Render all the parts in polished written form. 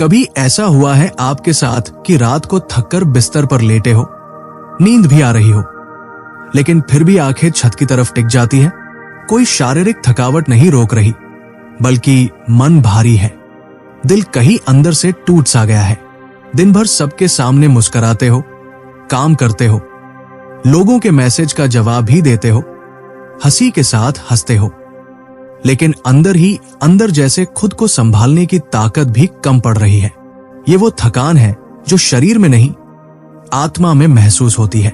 कभी ऐसा हुआ है आपके साथ कि रात को थककर बिस्तर पर लेटे हो, नींद भी आ रही हो, लेकिन फिर भी आंखें छत की तरफ टिक जाती हैं? कोई शारीरिक थकावट नहीं रोक रही, बल्कि मन भारी है, दिल कहीं अंदर से टूट सा गया है। दिन भर सबके सामने मुस्कुराते हो, काम करते हो, लोगों के मैसेज का जवाब भी देते हो, हंसी के साथ हंसते हो, लेकिन अंदर ही अंदर जैसे खुद को संभालने की ताकत भी कम पड़ रही है। ये वो थकान है जो शरीर में नहीं, आत्मा में महसूस होती है।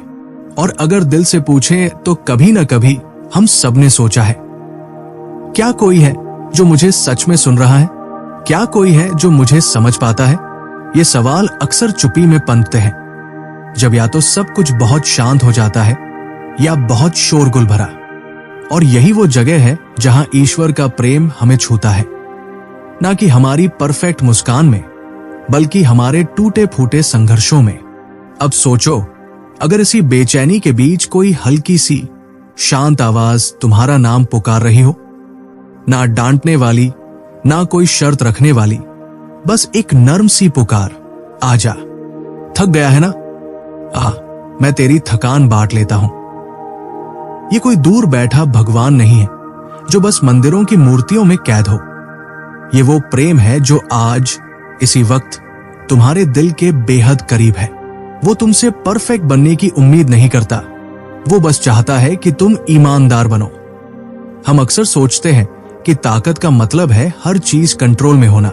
और अगर दिल से पूछें तो कभी न कभी हम सबने सोचा है, क्या कोई है जो मुझे सच में सुन रहा है? क्या कोई है जो मुझे समझ पाता है? ये सवाल अक्सर चुप्पी में पनपते हैं, जब या तो सब कुछ बहुत शांत हो जाता है या बहुत शोरगुल भरा। और यही वो जगह है जहां ईश्वर का प्रेम हमें छूता है, ना कि हमारी परफेक्ट मुस्कान में, बल्कि हमारे टूटे फूटे संघर्षों में। अब सोचो, अगर इसी बेचैनी के बीच कोई हल्की सी शांत आवाज तुम्हारा नाम पुकार रही हो, ना डांटने वाली, ना कोई शर्त रखने वाली, बस एक नर्म सी पुकार, आजा, थक गया है ना, आ, मैं तेरी थकान बांट लेता हूं। ये कोई दूर बैठा भगवान नहीं है जो बस मंदिरों की मूर्तियों में कैद हो। ये वो प्रेम है जो आज इसी वक्त तुम्हारे दिल के बेहद करीब है। वो तुमसे परफेक्ट बनने की उम्मीद नहीं करता, वो बस चाहता है कि तुम ईमानदार बनो। हम अक्सर सोचते हैं कि ताकत का मतलब है हर चीज कंट्रोल में होना,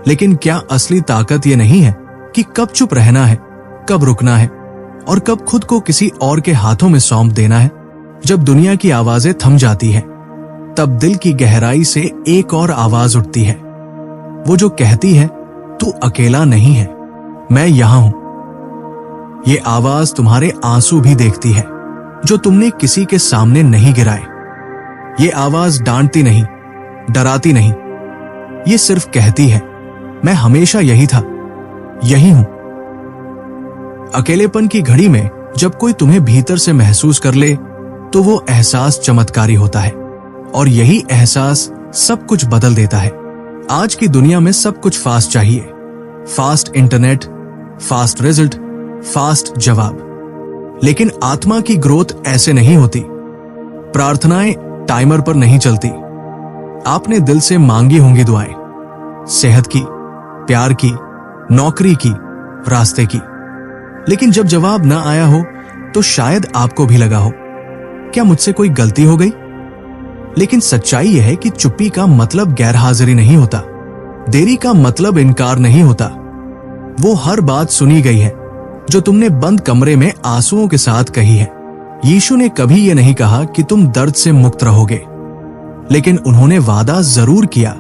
लेकिन क्या असली ताकत ये नहीं है कि कब चुप रहना है, कब रुकना है और कब खुद को किसी और के हाथों में सौंप देना है? जब दुनिया की आवाजें थम जाती है, तब दिल की गहराई से एक और आवाज उठती है, वो जो कहती है, तू अकेला नहीं है, मैं यहां हूं। ये आवाज तुम्हारे आंसू भी देखती है जो तुमने किसी के सामने नहीं गिराए। ये आवाज डांटती नहीं, डराती नहीं, ये सिर्फ कहती है, मैं हमेशा यही था, यही हूं। अकेलेपन की घड़ी में जब कोई तुम्हें भीतर से महसूस कर ले, तो वो एहसास चमत्कारी होता है, और यही एहसास सब कुछ बदल देता है। आज की दुनिया में सब कुछ फास्ट चाहिए, fast internet, fast result, fast जवाब। लेकिन आत्मा की ग्रोथ ऐसे नहीं होती। प्रार्थनाएं टाइमर पर नहीं चलती। आपने दिल से मांगी होंगी दुआएं, सेहत की, प्यार की, नौकरी की, रास्ते की, लेकिन जब जवाब ना आया हो तो शायद आपको भी लगा हो, क्या मुझसे कोई गलती हो गई? लेकिन सच्चाई यह है कि चुप्पी का मतलब गैरहाजिरी नहीं होता, देरी का मतलब इनकार नहीं होता। वो हर बात सुनी गई है जो तुमने बंद कमरे में आंसुओं के साथ कही है। यीशु ने कभी ये नहीं कहा कि तुम दर्द से मुक्त रहोगे, लेकिन उन्होंने वादा जरूर किया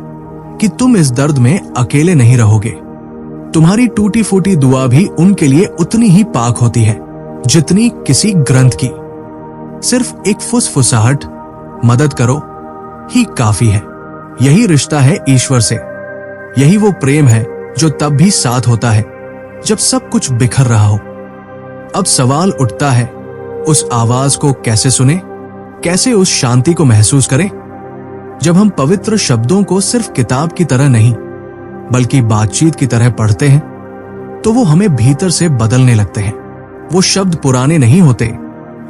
कि तुम इस दर्द में अकेले नहीं रहोगे। तुम्हारी टूटी फूटी दुआ भी उनके लिए उतनी ही पाक होती है जितनी किसी ग्रंथ की। सिर्फ एक फुसफुसाहट, मदद करो, ही काफी है। यही रिश्ता है ईश्वर से, यही वो प्रेम है जो तब भी साथ होता है जब सब कुछ बिखर रहा हो। अब सवाल उठता है, उस आवाज को कैसे सुने, कैसे उस शांति को महसूस करें? जब हम पवित्र शब्दों को सिर्फ किताब की तरह नहीं, बल्कि बातचीत की तरह पढ़ते हैं, तो वो हमें भीतर से बदलने लगते हैं। वो शब्द पुराने नहीं होते,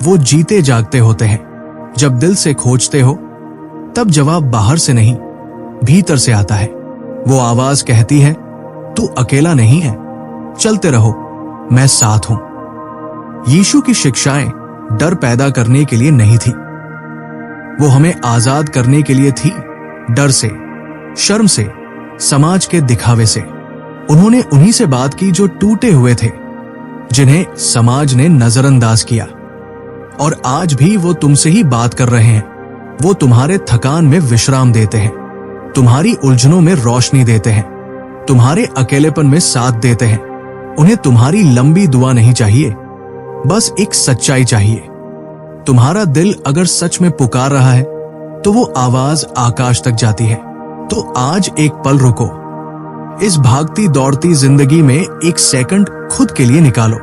वो जीते जागते होते हैं। जब दिल से खोजते हो, तब जवाब बाहर से नहीं, भीतर से आता है। वो आवाज कहती है, तू अकेला नहीं है, चलते रहो, मैं साथ हूं। यीशु की शिक्षाएं डर पैदा करने के लिए नहीं थी, वो हमें आजाद करने के लिए थी। डर से, शर्म से, समाज के दिखावे से। उन्होंने उन्हीं से बात की जो टूटे हुए थे, जिन्हें समाज ने नजरअंदाज किया। और आज भी वो तुमसे ही बात कर रहे हैं। वो तुम्हारे थकान में विश्राम देते हैं, तुम्हारी उलझनों में रोशनी देते हैं, तुम्हारे अकेलेपन में साथ देते हैं। उन्हें तुम्हारी लंबी दुआ नहीं चाहिए, बस एक सच्चाई चाहिए। तुम्हारा दिल अगर सच में पुकार रहा है, तो वो आवाज आकाश तक जाती है। तो आज एक पल रुको, इस भागती दौड़ती जिंदगी में एक सेकंड खुद के लिए निकालो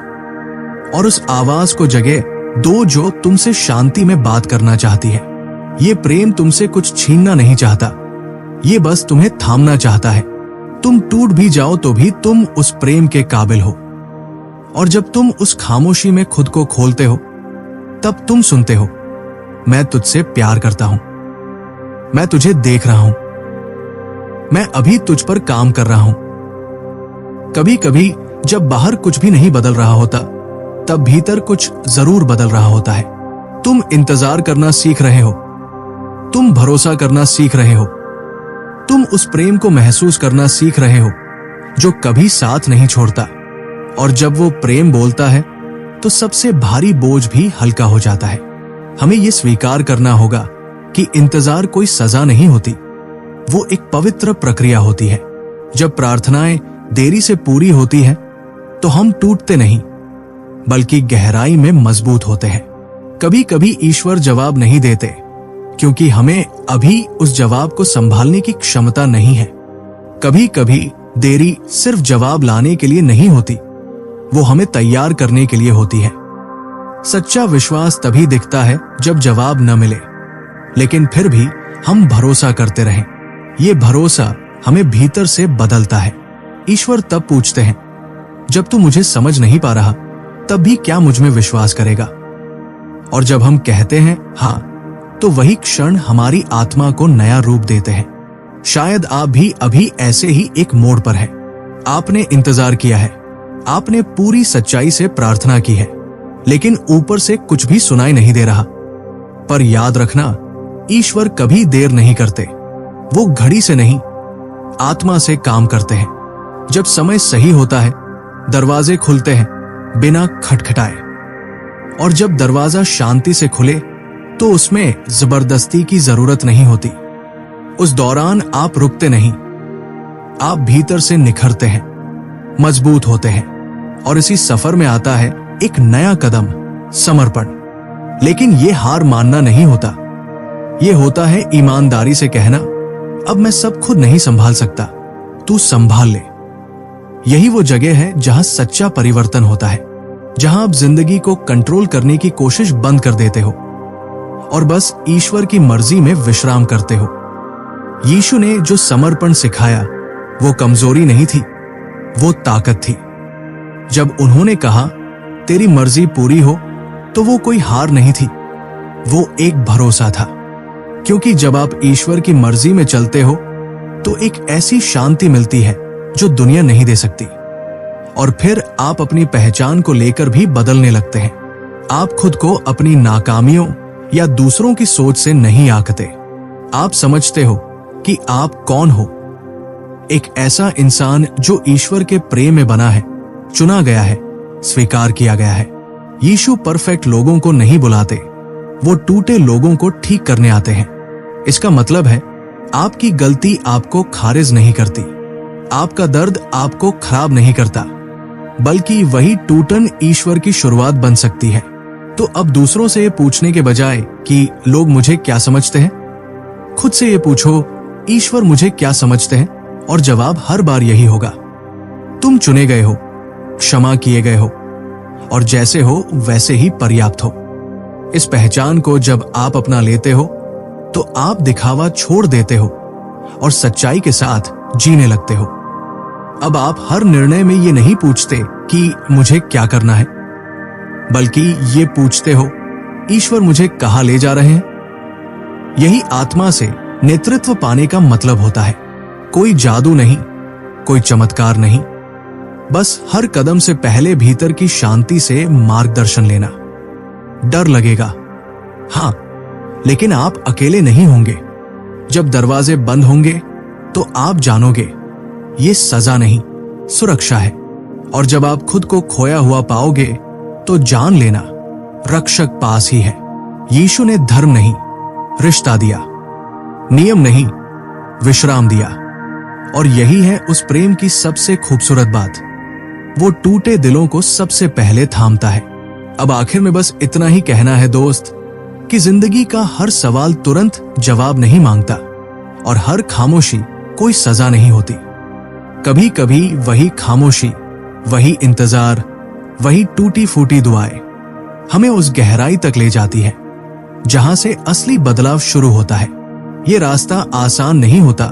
और उस आवाज को जगह दो जो तुमसे शांति में बात करना चाहती है। ये प्रेम तुमसे कुछ छीनना नहीं चाहता, ये बस तुम्हें थामना चाहता है। तुम टूट भी जाओ तो भी तुम उस प्रेम के काबिल हो। और जब तुम उस खामोशी में खुद को खोलते हो, तब तुम सुनते हो, मैं तुझसे प्यार करता हूं, मैं तुझे देख रहा हूं, मैं अभी तुझ पर काम कर रहा हूं। कभी कभी जब बाहर कुछ भी नहीं बदल रहा होता, तब भीतर कुछ जरूर बदल रहा होता है। तुम इंतजार करना सीख रहे हो, तुम भरोसा करना सीख रहे हो, तुम उस प्रेम को महसूस करना सीख रहे हो जो कभी साथ नहीं छोड़ता। और जब वो प्रेम बोलता है तो सबसे भारी बोझ भी हल्का हो जाता है। हमें ये स्वीकार करना होगा कि इंतजार कोई सजा नहीं होती, वो एक पवित्र प्रक्रिया होती है। जब प्रार्थनाएं देरी से पूरी होती हैं, तो हम टूटते नहीं बल्कि गहराई में मजबूत होते हैं। कभी कभी ईश्वर जवाब नहीं देते क्योंकि हमें अभी उस जवाब को संभालने की क्षमता नहीं है। कभी कभी देरी सिर्फ जवाब लाने के लिए नहीं होती, वो हमें तैयार करने के लिए होती है। सच्चा विश्वास तभी दिखता है जब जवाब न मिले, लेकिन फिर भी हम भरोसा करते रहें। ये भरोसा हमें भीतर से बदलता है। ईश्वर तब पूछते हैं, जब तू मुझे समझ नहीं पा रहा, तब भी क्या मुझ में विश्वास करेगा? और जब हम कहते हैं हाँ, तो वही क्षण हमारी आत्मा को नया रूप देते हैं। शायद आप भी अभी ऐसे ही एक मोड़ पर हैं। आपने इंतजार किया है, आपने पूरी सच्चाई से प्रार्थना की है, लेकिन ऊपर से कुछ भी सुनाई नहीं दे रहा। पर याद रखना, ईश्वर कभी देर नहीं करते। वो घड़ी से नहीं, आत्मा से काम करते हैं। जब समय सही होता है, दरवाजे खुलते हैं बिना खटखटाए। और जब दरवाजा शांति से खुले, तो उसमें जबरदस्ती की जरूरत नहीं होती। उस दौरान आप रुकते नहीं, आप भीतर से निखरते हैं, मजबूत होते हैं। और इसी सफर में आता है एक नया कदम, समर्पण। लेकिन ये हार मानना नहीं होता, ये होता है ईमानदारी से कहना, अब मैं सब खुद नहीं संभाल सकता, तू संभाल ले। यही वो जगह है जहां सच्चा परिवर्तन होता है, जहां आप जिंदगी को कंट्रोल करने की कोशिश बंद कर देते हो और बस ईश्वर की मर्जी में विश्राम करते हो। यीशु ने जो समर्पण सिखाया, वो कमजोरी नहीं थी, वो ताकत थी। जब उन्होंने कहा तेरी मर्जी पूरी हो, तो वो कोई हार नहीं थी, वो एक भरोसा था। क्योंकि जब आप ईश्वर की मर्जी में चलते हो, तो एक ऐसी शांति मिलती है जो दुनिया नहीं दे सकती। और फिर आप अपनी पहचान को लेकर भी बदलने लगते हैं। आप खुद को अपनी नाकामियों या दूसरों की सोच से नहीं आंकते। आप समझते हो कि आप कौन हो, एक ऐसा इंसान जो ईश्वर के प्रेम में बना है, चुना गया है, स्वीकार किया गया है। यीशु परफेक्ट लोगों को नहीं बुलाते, वो टूटे लोगों को ठीक करने आते हैं। इसका मतलब है, आपकी गलती आपको खारिज नहीं करती, आपका दर्द आपको खराब नहीं करता, बल्कि वही टूटन ईश्वर की शुरुआत बन सकती है। तो अब दूसरों से ये पूछने के बजाय कि लोग मुझे क्या समझते हैं, खुद से ये पूछो, ईश्वर मुझे क्या समझते हैं? और जवाब हर बार यही होगा, तुम चुने गए हो, क्षमा किए गए हो, और जैसे हो वैसे ही पर्याप्त हो। इस पहचान को जब आप अपना लेते हो, तो आप दिखावा छोड़ देते हो और सच्चाई के साथ जीने लगते हो। अब आप हर निर्णय में ये नहीं पूछते कि मुझे क्या करना है, बल्कि ये पूछते हो, ईश्वर मुझे कहां ले जा रहे हैं? यही आत्मा से नेतृत्व पाने का मतलब होता है। कोई जादू नहीं, कोई चमत्कार नहीं, बस हर कदम से पहले भीतर की शांति से मार्गदर्शन लेना। डर लगेगा, हां, लेकिन आप अकेले नहीं होंगे। जब दरवाजे बंद होंगे, तो आप जानोगे ये सजा नहीं, सुरक्षा है। और जब आप खुद को खोया हुआ पाओगे, तो जान लेना रक्षक पास ही है। यीशु ने धर्म नहीं, रिश्ता दिया, नियम नहीं, विश्राम दिया। और यही है उस प्रेम की सबसे खूबसूरत बात, वो टूटे दिलों को सबसे पहले थामता है। अब आखिर में बस इतना ही कहना है दोस्त, कि जिंदगी का हर सवाल तुरंत जवाब नहीं मांगता, और हर खामोशी कोई सजा नहीं होती। कभी कभी वही खामोशी, वही इंतजार, वही टूटी फूटी दुआएं हमें उस गहराई तक ले जाती है जहां से असली बदलाव शुरू होता है। ये रास्ता आसान नहीं होता,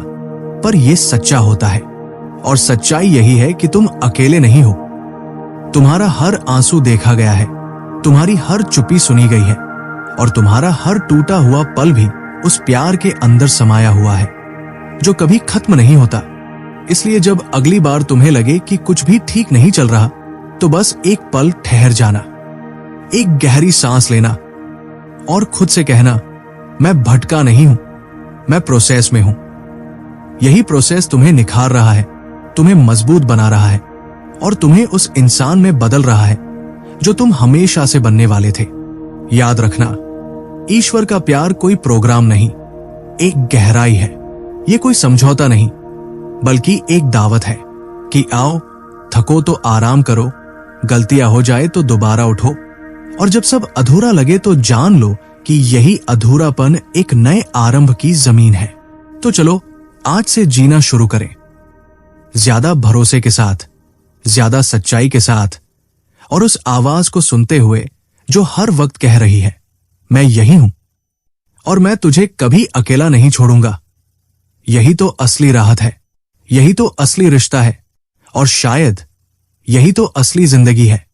पर यह सच्चा होता है। और सच्चाई यही है कि तुम अकेले नहीं हो। तुम्हारा हर आंसू देखा गया है, तुम्हारी हर चुप्पी सुनी गई है और तुम्हारा हर टूटा हुआ पल भी उस प्यार के अंदर समाया हुआ है जो कभी खत्म नहीं होता। इसलिए जब अगली बार तुम्हें लगे कि कुछ भी ठीक नहीं चल रहा, तो बस एक पल ठहर जाना, एक गहरी सांस लेना और खुद से कहना, मैं भटका नहीं हूं, मैं प्रोसेस में हूं। यही प्रोसेस तुम्हें निखार रहा है, तुम्हें मजबूत बना रहा है और तुम्हें उस इंसान में बदल रहा है जो तुम हमेशा से बनने वाले थे। याद रखना, ईश्वर का प्यार कोई प्रोग्राम नहीं, एक गहराई है। ये कोई समझौता नहीं, बल्कि एक दावत है कि आओ, थको तो आराम करो, गलतियां हो जाए तो दोबारा उठो, और जब सब अधूरा लगे तो जान लो कि यही अधूरापन एक नए आरंभ की जमीन है। तो चलो आज से जीना शुरू करें, ज्यादा भरोसे के साथ, ज्यादा सच्चाई के साथ, और उस आवाज को सुनते हुए जो हर वक्त कह रही है, मैं यही हूं और मैं तुझे कभी अकेला नहीं छोड़ूंगा। यही तो असली राहत है, यही तो असली रिश्ता है और शायद यही तो असली जिंदगी है।